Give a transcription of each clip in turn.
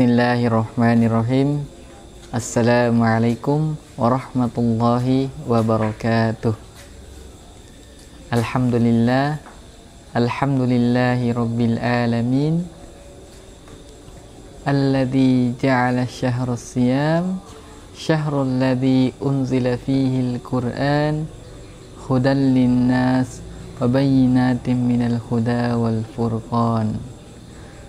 Bismillahirrahmanirrahim. Assalamualaikum warahmatullahi wabarakatuh. Alhamdulillahi rabbil alamin. Alladzi ja'ala syahra siyam syahrul ladzi unzila fihi al-Qur'an hudan linnas wa bayyinatin minal huda wal furqan.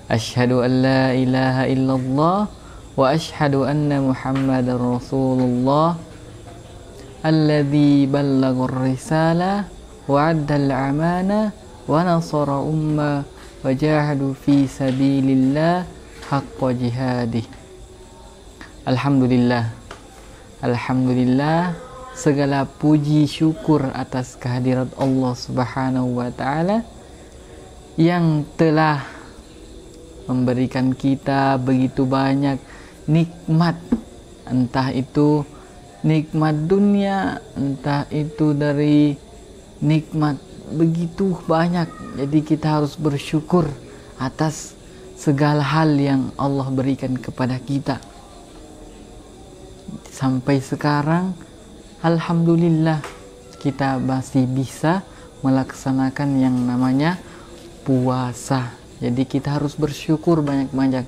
Asyhadu an la ilaha illallah wa asyhadu anna Muhammadar Rasulullah alladzi ballaghar risalah wa addal amana wa nasara umma wa jahadu fi sabilillah haqqa jihadih. Alhamdulillah, segala puji syukur atas kehadirat Allah Subhanahu wa taala yang telah memberikan kita begitu banyak nikmat, entah itu nikmat dunia, entah itu dari nikmat begitu banyak. Jadi kita harus bersyukur atas segala hal yang Allah berikan kepada kita. Sampai sekarang alhamdulillah kita masih bisa melaksanakan yang namanya puasa. Jadi kita harus bersyukur banyak-banyak.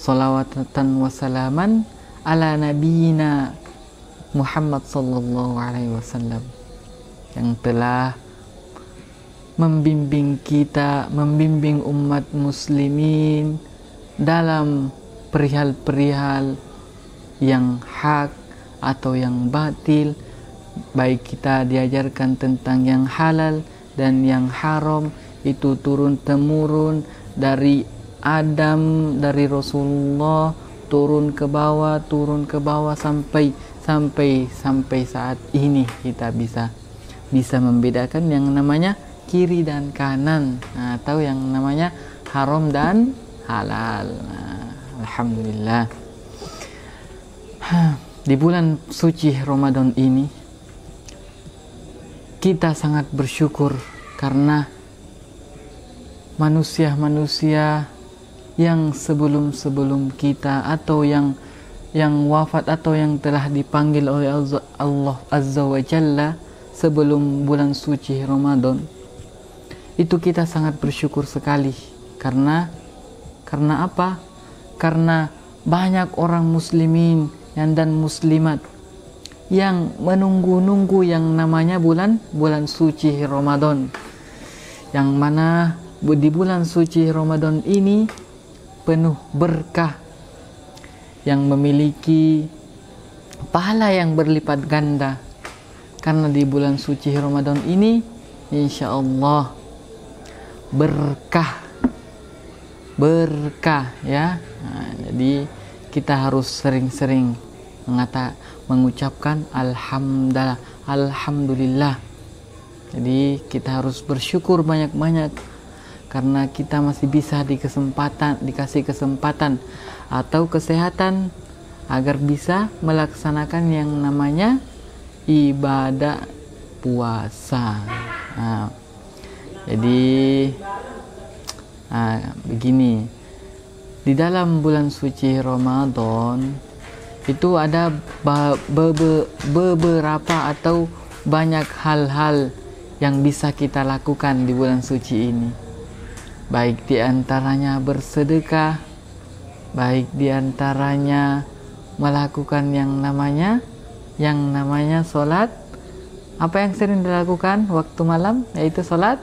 Salawatan wassalaman ala nabiyina Muhammad sallallahu alaihi wasallam yang telah membimbing kita, membimbing umat muslimin dalam perihal-perihal yang hak atau yang batil, baik kita diajarkan tentang yang halal dan yang haram. Itu turun temurun dari Adam, dari Rasulullah, turun ke bawah sampai saat ini kita bisa membedakan yang namanya kiri dan kanan, atau yang namanya haram dan halal. Alhamdulillah. Di bulan suci Ramadan ini kita sangat bersyukur karena manusia-manusia yang sebelum kita atau yang wafat atau yang telah dipanggil oleh Allah Azza wa Jalla sebelum bulan suci Ramadan, itu kita sangat bersyukur sekali. Karena apa? Karena banyak orang muslimin dan muslimat yang menunggu-nunggu yang namanya bulan suci Ramadan, yang mana di bulan suci Ramadan ini penuh berkah, yang memiliki pahala yang berlipat ganda. Karena di bulan suci Ramadan ini insya Allah berkah ya. Jadi kita harus sering-sering mengucapkan alhamdulillah. Jadi kita harus bersyukur banyak-banyak karena kita masih bisa dikasih kesempatan atau kesehatan agar bisa melaksanakan yang namanya ibadah puasa. Jadi begini, di dalam bulan suci Ramadan itu ada beberapa atau banyak hal-hal yang bisa kita lakukan di bulan suci ini. Baik diantaranya bersedekah, baik diantaranya melakukan yang namanya sholat. Apa yang sering dilakukan waktu malam? Yaitu sholat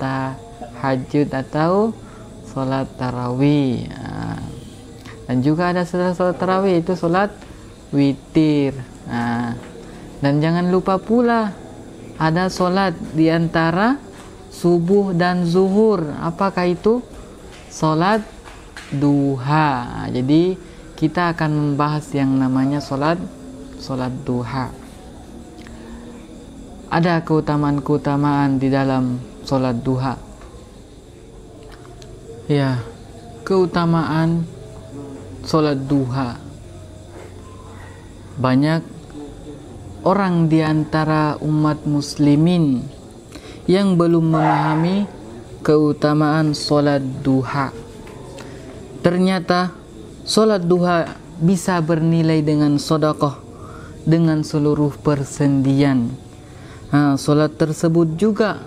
tahajud atau sholat tarawih. Dan juga ada sholat tarawih, itu sholat witir. Dan jangan lupa pula ada sholat diantara subuh dan zuhur. Apakah itu? Sholat duha. Jadi kita akan membahas yang namanya sholat duha. Ada keutamaan di dalam sholat duha. Ya, keutamaan sholat duha. Banyak orang di antara umat muslimin yang belum memahami keutamaan sholat duha. ternyata sholat duha bisa bernilai dengan sedekah dengan seluruh persendian. Sholat tersebut juga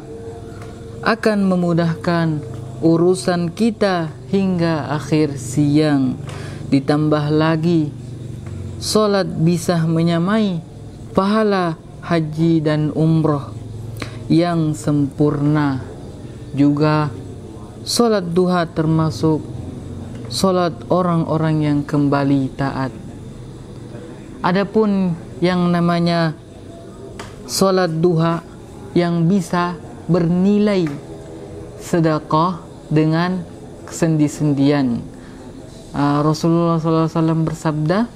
akan memudahkan urusan kita hingga akhir siang. Ditambah lagi, sholat bisa menyamai pahala haji dan umroh yang sempurna. Juga sholat duha termasuk sholat orang-orang yang kembali taat. Adapun yang namanya sholat duha yang bisa bernilai sedekah dengan kesendi-sendian, Rasulullah SAW bersabda,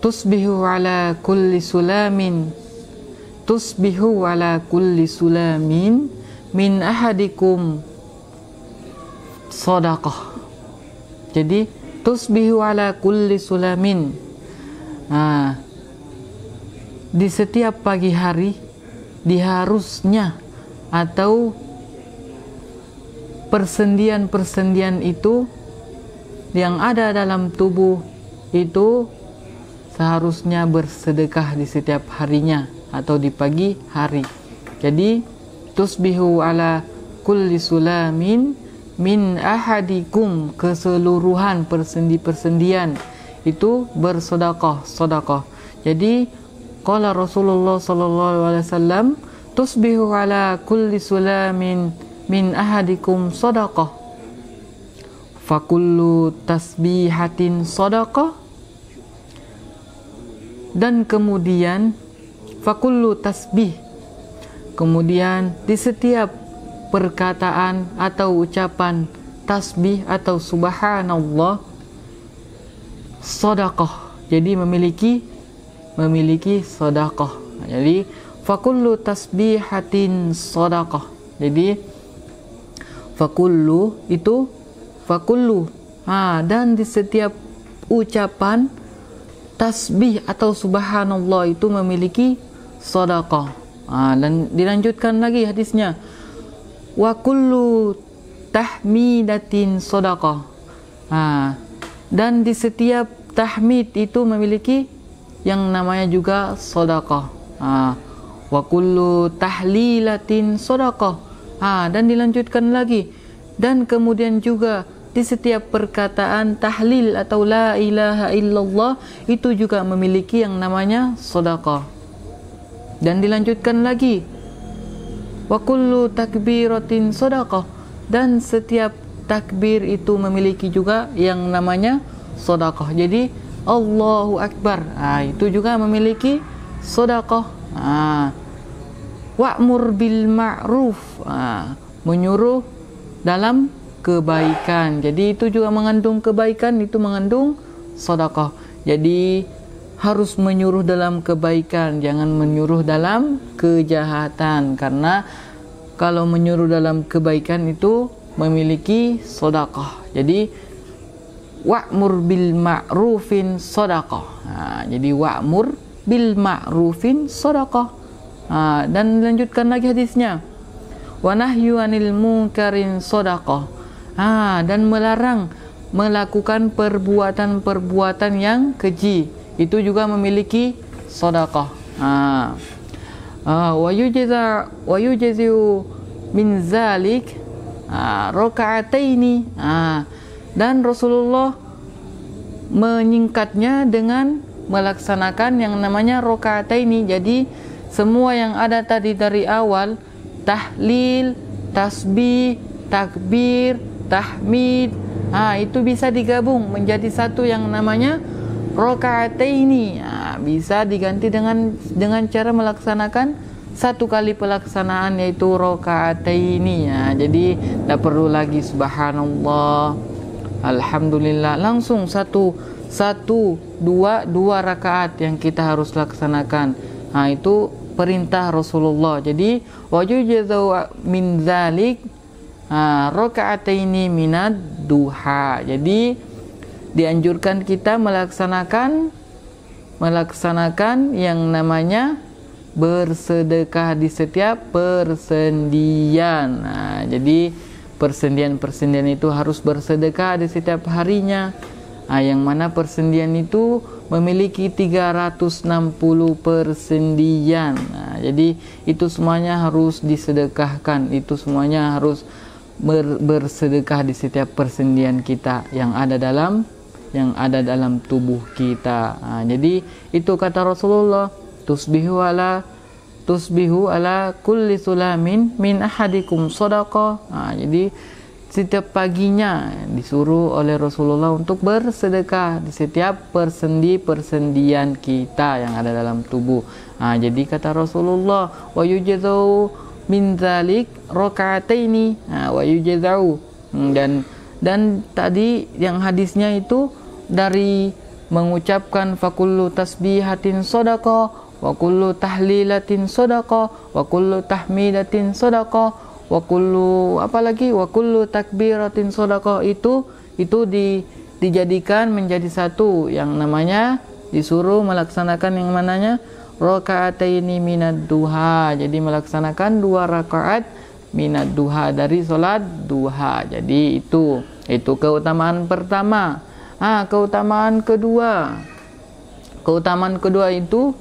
tusbihu ala kulli sulamin min ahadikum sadaqah. Jadi tusbihu ala kulli sulamin, di setiap pagi hari diharusnya atau persendian-persendian itu yang ada dalam tubuh itu seharusnya bersedekah di setiap harinya atau di pagi hari. Jadi tusbihu ala kulli sulamin min ahadikum, keseluruhan persendi-persendian itu bersedekah. Jadi qala Rasulullah sallallahu alaihi wasallam, tusbihu ala kulli sulamin min ahadikum sadaqah, fakullu tasbihatin sadaqah, dan kemudian fakullu tasbih, kemudian di setiap perkataan atau ucapan tasbih atau subhanallah sadaqah, jadi memiliki sedekah. Jadi fakullu tasbihatin sadaqah. Jadi fakullu itu fakullu, dan di setiap ucapan tasbih atau subhanallah itu memiliki sedekah. Dan dilanjutkan lagi hadisnya, wa kullu tahmidatin sedekah. Dan di setiap tahmid itu memiliki yang namanya juga sedekah. Wa kullu tahlilatin sedekah. Dan dilanjutkan lagi, dan kemudian juga di setiap perkataan tahlil atau la ilaha illallah itu juga memiliki yang namanya sedekah. Dan dilanjutkan lagi, wa kullu takbiratin sedekah, dan setiap takbir itu memiliki juga yang namanya sedekah. Jadi Allahu Akbar, itu juga memiliki sedekah. Wa'mur bil ma'ruf, menyuruh dalam kebaikan. Jadi itu juga mengandung kebaikan, itu mengandung sedekah. Jadi harus menyuruh dalam kebaikan, jangan menyuruh dalam kejahatan, karena kalau menyuruh dalam kebaikan itu memiliki sedekah. Jadi wa'mur bil ma'rufin sedekah. Jadi wa'mur bil ma'rufin sedekah. Dan lanjutkan lagi hadisnya, wa nahyu anil munkarin sedekah. Dan melarang melakukan perbuatan-perbuatan yang keji, itu juga memiliki sedekah. Wa yujazu min zalik raka'ataini. Dan Rasulullah menyingkatnya dengan melaksanakan yang namanya raka'ataini. Jadi semua yang ada tadi dari awal, tahlil, tasbih, takbir, tahmid, itu bisa digabung menjadi satu yang namanya raka'ataini. Bisa diganti dengan cara melaksanakan satu kali pelaksanaan, yaitu raka'ataini. Jadi tidak perlu lagi subhanallah, alhamdulillah, langsung dua rakaat yang kita harus laksanakan. Itu perintah Rasulullah. Jadi wajuzau min dzalik raka'ataini minad duha. Jadi dianjurkan kita melaksanakan yang namanya bersedekah di setiap persendian. Jadi persendian-persendian itu harus bersedekah di setiap harinya. Yang mana persendian itu memiliki 360 persendian. Jadi itu semuanya harus disedekahkan, itu semuanya harus bersedekah di setiap persendian kita yang ada dalam tubuh kita. Jadi itu kata Rasulullah, tusbihu ala kulli sulamin min ahadikum sadaqah. Jadi setiap paginya disuruh oleh Rasulullah untuk bersedekah di setiap persendian kita yang ada dalam tubuh. Jadi kata Rasulullah, wa yujzau min dzalik raka'ataini wa yujzau. Dan tadi yang hadisnya itu dari mengucapkan fakullu tasbihatin shadaqah wa kullu tahlilatin shadaqah wa kullu tahmidatin shadaqah wa kullu apalagi wa kullu takbiratin shadaqah, itu dijadikan menjadi satu yang namanya disuruh melaksanakan yang mananya rakaataini minad duha. Jadi melaksanakan 2 rakaat minad duha dari salat duha. Jadi itu keutamaan pertama. Keutamaan kedua itu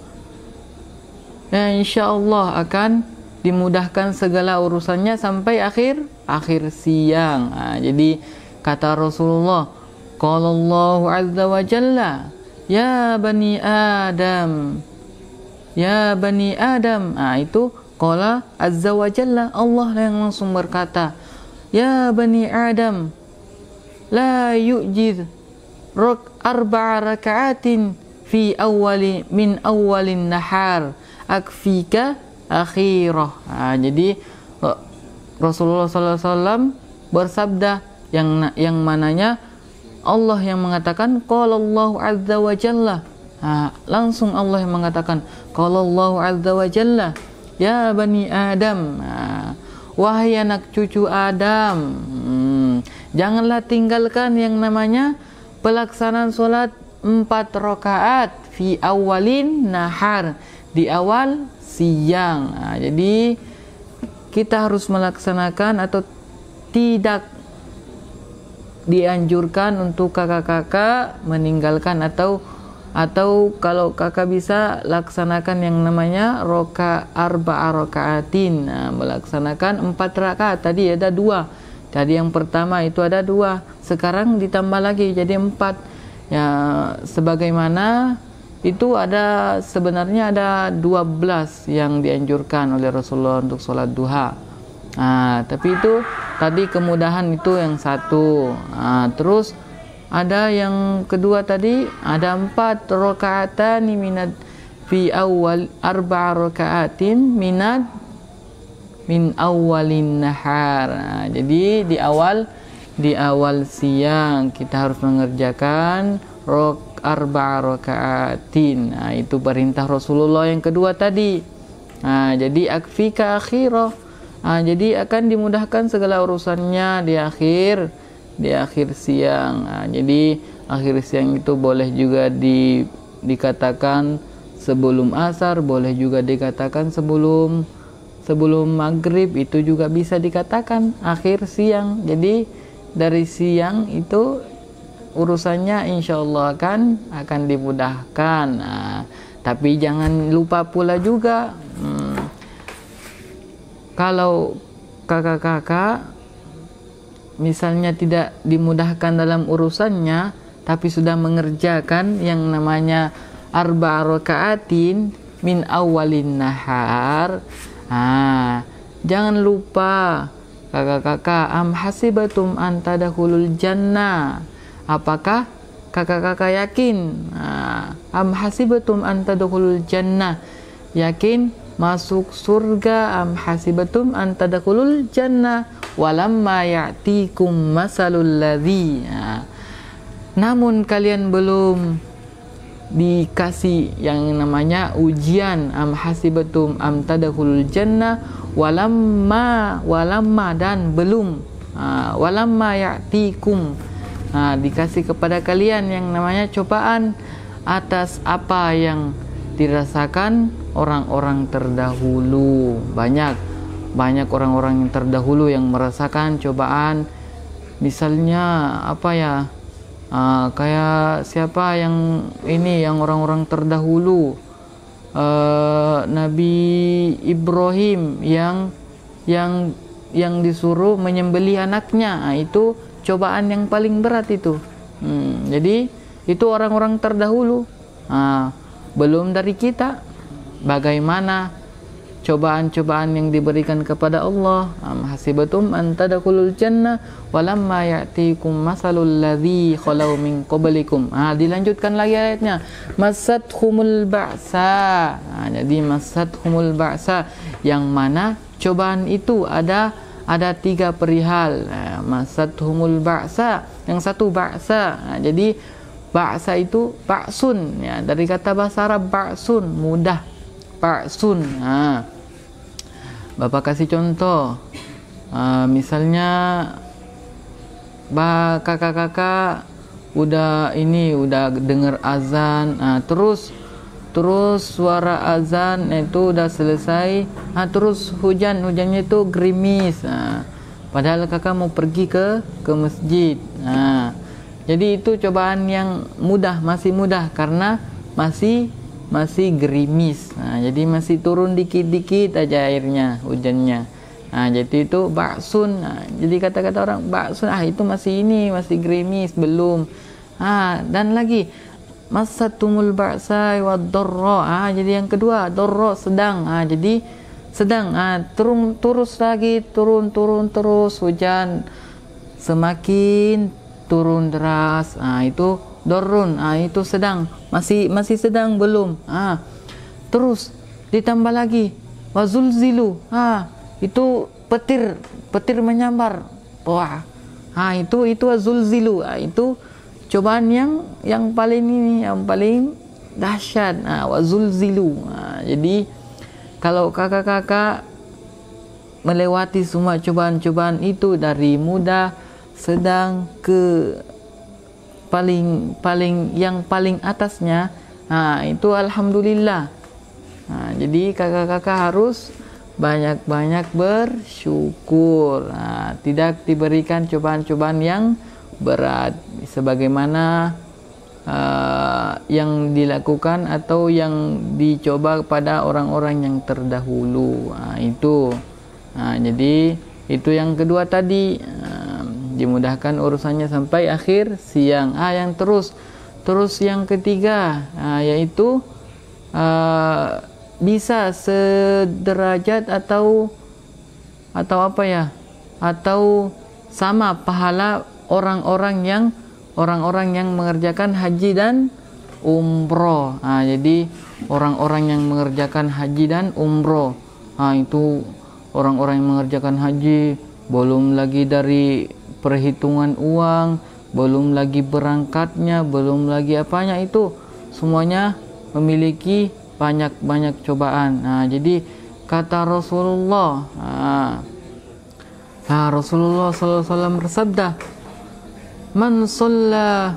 insyaallah akan dimudahkan segala urusannya sampai akhir siang. Jadi kata Rasulullah, qala Allah azza wa jalla, ya bani Adam. Itu qala azza wa jalla, Allah yang langsung berkata, ya bani Adam, la yu'jiz arba'a raka'atin min awwalin nahar akfika akhirah. Jadi Rasulullah SAW bersabda yang mananya Allah yang mengatakan qala Allah azza wa jalla. Langsung Allah yang mengatakan qala Allah azza wa jalla, ya bani Adam, wahai anak cucu Adam, janganlah tinggalkan yang namanya pelaksanaan sholat 4 rakaat fi awalin nahar, di awal siang. Jadi kita harus melaksanakan atau tidak dianjurkan untuk kakak-kakak meninggalkan atau kalau kakak bisa laksanakan yang namanya arba'a rakaatin, melaksanakan 4 rakaat. Tadi ada 2. Tadi yang pertama itu ada 2, sekarang ditambah lagi jadi 4. Ya, sebagaimana itu sebenarnya ada 12 yang dianjurkan oleh Rasulullah untuk sholat duha. Tapi itu tadi kemudahan itu yang satu. Terus ada yang kedua tadi, ada 4 rakaatan minad fi awal 4 rakaatin min awalin nahar. Jadi di awal siang kita harus mengerjakan 4 rakaatin. Itu perintah Rasulullah yang kedua tadi. Jadi akfika akhirah. Jadi akan dimudahkan segala urusannya di akhir siang. Jadi akhir siang itu boleh juga dikatakan sebelum asar, boleh juga dikatakan sebelum maghrib, itu juga bisa dikatakan akhir siang. Jadi dari siang itu urusannya insyaallah akan dimudahkan. Tapi jangan lupa pula juga, kalau kakak-kakak misalnya tidak dimudahkan dalam urusannya tapi sudah mengerjakan yang namanya 4 rakaatin min awalin nahar, jangan lupa kakak-kakak, am hasibatum an tadkhulul jannah, apakah kakak-kakak yakin, am hasibatum an tadkhulul jannah, yakin masuk surga, am hasibatum an tadkhulul jannah walamma ya'tikum masalul ladzi, namun kalian belum dikasih yang namanya ujian, am hasibatum am tadkhulul jannah walamma dan belum, walamma ya'tikum, dikasih kepada kalian yang namanya cobaan atas apa yang dirasakan orang-orang terdahulu. Banyak banyak orang-orang yang terdahulu yang merasakan cobaan. Misalnya apa ya, kayak siapa yang ini, yang orang-orang terdahulu, Nabi Ibrahim yang disuruh menyembelih anaknya. Itu cobaan yang paling berat itu. Jadi itu orang-orang terdahulu, belum dari kita. Bagaimana cobaan-cobaan yang diberikan kepada Allah. Hasibatum an tadkhulul jannah walamma ya'tikum masalul ladzi khalau min qablikum. Dilanjutkan lagi ayatnya, masathumul ba'sa. Jadi masathumul ba'sa, yang mana cobaan itu ada 3 perihal. Masathumul ba'sa, yang satu ba'sa. Jadi ba'sa itu ba'sun, ya, dari kata bahasa Arab ba'sun, mudah, ba'sun. Bapak kasih contoh, misalnya kakak-kakak udah dengar azan, terus suara azan itu udah selesai, terus hujannya itu gerimis, padahal kakak mau pergi ke masjid. Jadi itu cobaan yang masih mudah karena masih gerimis. Jadi masih turun dikit-dikit aja airnya, hujannya. Jadi itu ba'sun. Jadi kata-kata orang ba'sun, itu masih gerimis, belum. Dan lagi masatumul ba'sa wad dharra. Jadi yang kedua, dharra sedang. Jadi sedang, turun terus hujan, semakin turun deras. Itu dorun, itu sedang, masih sedang, belum. Terus ditambah lagi wazulzilu, itu petir menyambar. Wah, itu wazulzilu. Itu cobaan yang paling dahsyat. Wazulzilu. Jadi kalau kakak-kakak melewati semua cobaan-cobaan itu dari mudah, sedang ke yang paling atasnya, itu alhamdulillah. Jadi kakak-kakak harus banyak-banyak bersyukur. Tidak diberikan cobaan-cobaan yang berat sebagaimana yang dilakukan atau yang dicoba pada orang-orang yang terdahulu. Itu. Jadi itu yang kedua tadi, dimudahkan urusannya sampai akhir siang. Yang terus yang ketiga, yaitu bisa sederajat atau apa ya, atau sama pahala orang-orang yang mengerjakan haji dan umroh. Jadi orang-orang yang mengerjakan haji dan umroh, itu orang-orang yang mengerjakan haji, belum lagi dari perhitungan uang, belum lagi berangkatnya, belum lagi apanya, itu semuanya memiliki banyak cobaan. Jadi kata Rasulullah, Rasulullah SAW bersabda, man shalla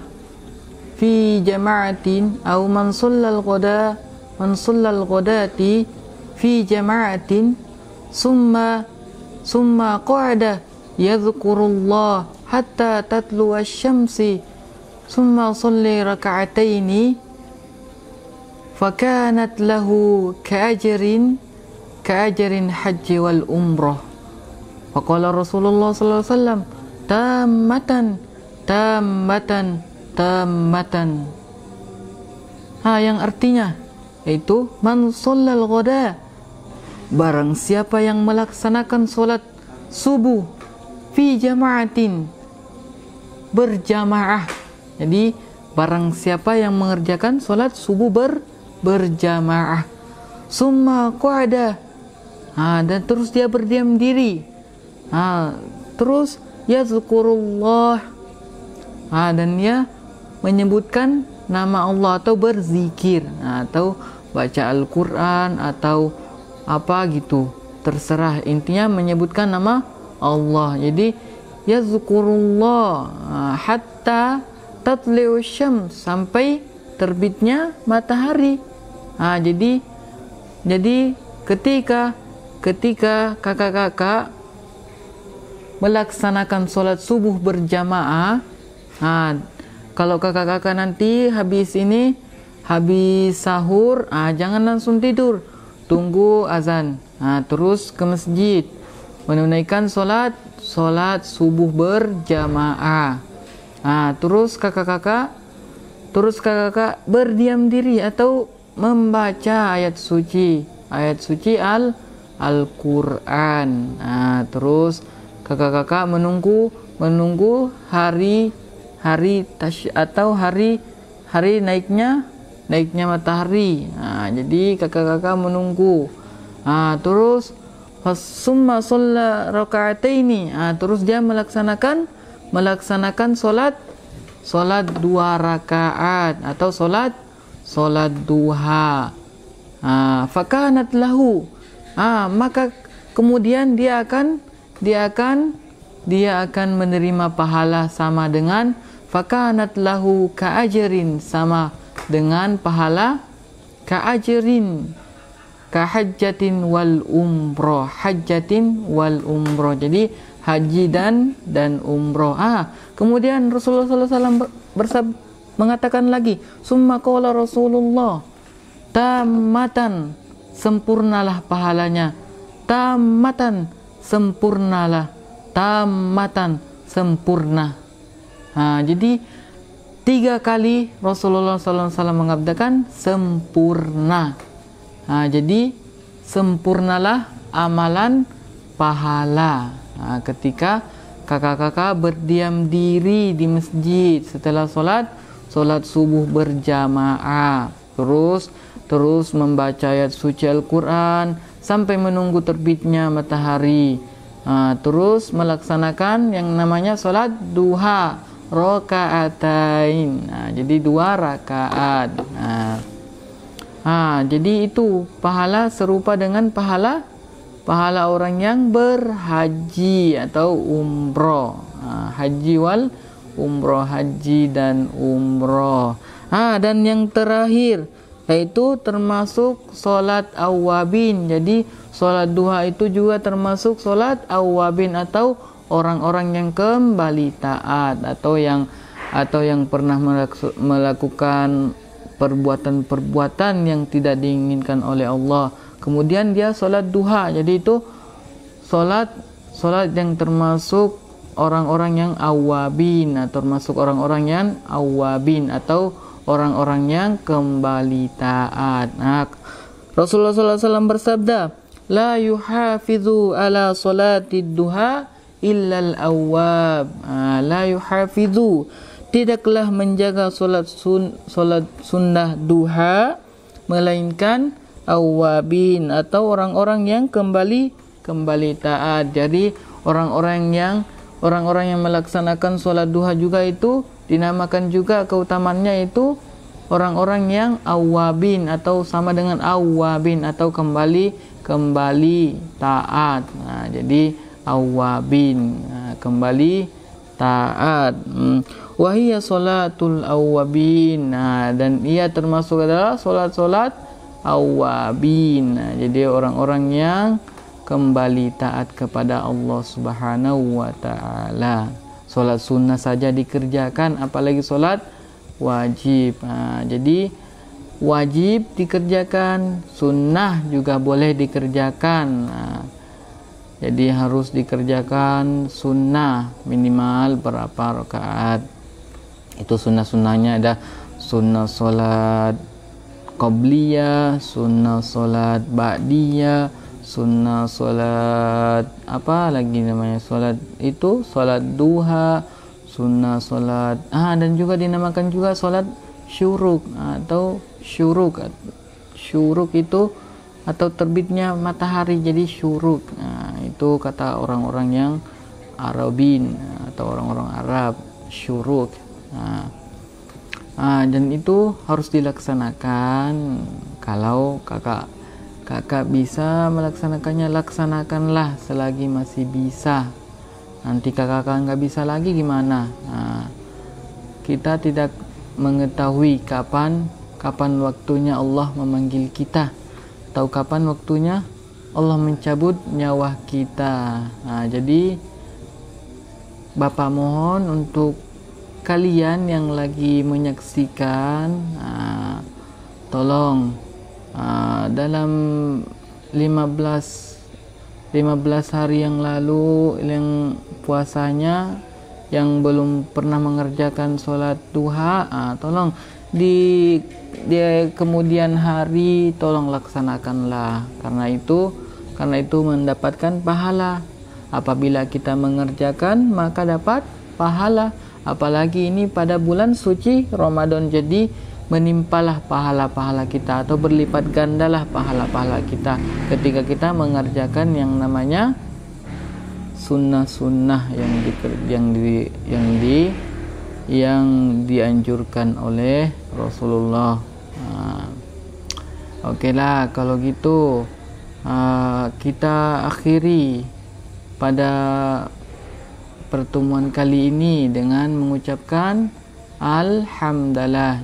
fi jama'atin atau man shallal ghadati fi jama'atin summa qa'ada yadhkurullah hatta tatlu asy-syamsi summa shalli raka'ataini fakanat lahu ka'ajrin haji wal umrah. Faqala Rasulullah sallallahu alaihi wasallam tammatan. Yang artinya yaitu man shallal ghada, barang siapa yang melaksanakan salat subuh fi jama'atin, berjamaah. Jadi barang siapa yang mengerjakan salat subuh berjamaah, summa qa'ada, dan terus dia berdiam diri, terus yazkurullah, dan dia menyebutkan nama Allah atau berzikir, atau baca Al-Quran atau apa gitu, terserah, intinya menyebutkan nama Allah. Jadi yazkurullah hatta tatli'u syams, sampai terbitnya matahari. Jadi ketika ketika kakak-kakak melaksanakan sholat subuh berjamaah, kalau kakak-kakak nanti habis sahur, jangan langsung tidur, tunggu azan, terus ke masjid menunaikan sholat subuh berjamaah. Terus kakak-kakak berdiam diri atau membaca ayat suci Al-Quran. Terus kakak-kakak menunggu hari naiknya matahari. Jadi kakak-kakak menunggu. Terus summa shalla raka'ataini. Terus dia melaksanakan sholat 2 rakaat atau sholat duha. Fakanat lahu. Maka kemudian dia akan menerima pahala sama dengan fakanat lahu ka'ajrin, sama dengan pahala ka'ajrin, kahajjatin wal umroh, jadi haji dan umroh. Kemudian Rasulullah SAW mengatakan lagi, summa qala Rasulullah, tamatan, sempurnalah pahalanya, tamatan, sempurnalah, tamatan, sempurna. Jadi 3 kali Rasulullah SAW mengabdakan sempurna. Jadi sempurnalah amalan pahala. Ketika kakak-kakak berdiam diri di masjid setelah sholat subuh berjamaah, terus membaca ayat suci Al-Quran sampai menunggu terbitnya matahari, terus melaksanakan yang namanya sholat duha rakaatain, jadi 2 rakaat. Jadi itu pahala serupa dengan pahala orang yang berhaji atau umroh. Haji wal umroh, haji dan umroh. Dan yang terakhir yaitu termasuk sholat awabin. Jadi sholat duha itu juga termasuk sholat awabin atau orang-orang yang kembali taat atau yang pernah melakukan perbuatan-perbuatan yang tidak diinginkan oleh Allah, kemudian dia sholat duha. Jadi itu sholat yang termasuk orang-orang yang awabin, atau termasuk orang-orang yang awabin atau orang-orang yang kembali taat. Rasulullah SAW bersabda, la yuhafidhu ala sholatid duha illal awwab. La yuhafidhu, tidaklah menjaga solat sunnah duha melainkan awwabin atau orang-orang yang kembali taat. Jadi orang-orang yang melaksanakan solat duha juga itu dinamakan juga keutamaannya itu orang-orang yang awwabin atau sama dengan awwabin atau kembali taat. Jadi awwabin, kembali taat. Wahiyya sholatul awwabin, dan ia termasuk adalah solat awwabin. Jadi orang-orang yang kembali taat kepada Allah Subhanahu wa taala. Solat sunnah saja dikerjakan, apalagi solat wajib. Jadi wajib dikerjakan, sunnah juga boleh dikerjakan. Jadi harus dikerjakan sunnah minimal berapa rakaat. Itu sunnah-sunnahnya ada sunnah solat qabliyah, sunnah solat ba'diyah, sunnah solat apa lagi namanya, solat itu solat duha, sunnah solat dan juga dinamakan juga solat syuruk atau syuruk itu atau terbitnya matahari, jadi syuruk. Itu kata orang-orang yang Arabin atau orang-orang Arab, syuruk. Dan itu harus dilaksanakan. Kalau kakak bisa melaksanakannya, laksanakanlah selagi masih bisa. Nanti kakak nggak bisa lagi gimana? Kita tidak mengetahui kapan waktunya Allah memanggil kita, atau kapan waktunya Allah mencabut nyawa kita. Jadi Bapak mohon untuk kalian yang lagi menyaksikan, tolong dalam 15 hari yang lalu yang puasanya yang belum pernah mengerjakan sholat duha, tolong di kemudian hari tolong laksanakanlah, karena itu mendapatkan pahala. Apabila kita mengerjakan maka dapat pahala, apalagi ini pada bulan suci Ramadan, jadi menimpalah pahala-pahala kita atau berlipat gandalah pahala-pahala kita ketika kita mengerjakan yang namanya sunnah-sunnah yang dianjurkan oleh Rasulullah. Oke lah, kalau gitu kita akhiri pada pertemuan kali ini dengan mengucapkan Alhamdulillah.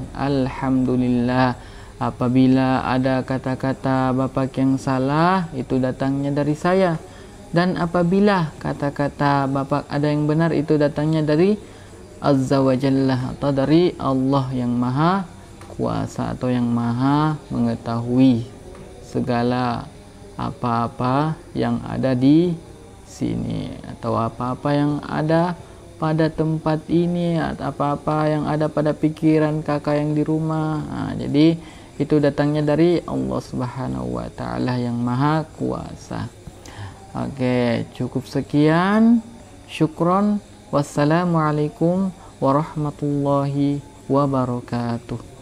Apabila ada kata-kata Bapak yang salah, itu datangnya dari saya. Dan apabila kata-kata Bapak ada yang benar, itu datangnya dari Azza wa Jalla, atau dari Allah yang Maha Kuasa atau yang Maha Mengetahui segala apa-apa yang ada di sini, atau apa-apa yang ada pada tempat ini, atau apa-apa yang ada pada pikiran kakak yang di rumah. Jadi itu datangnya dari Allah Subhanahu wa Ta'ala yang Maha Kuasa. Oke, cukup sekian. Syukron. Wassalamualaikum warahmatullahi wabarakatuh.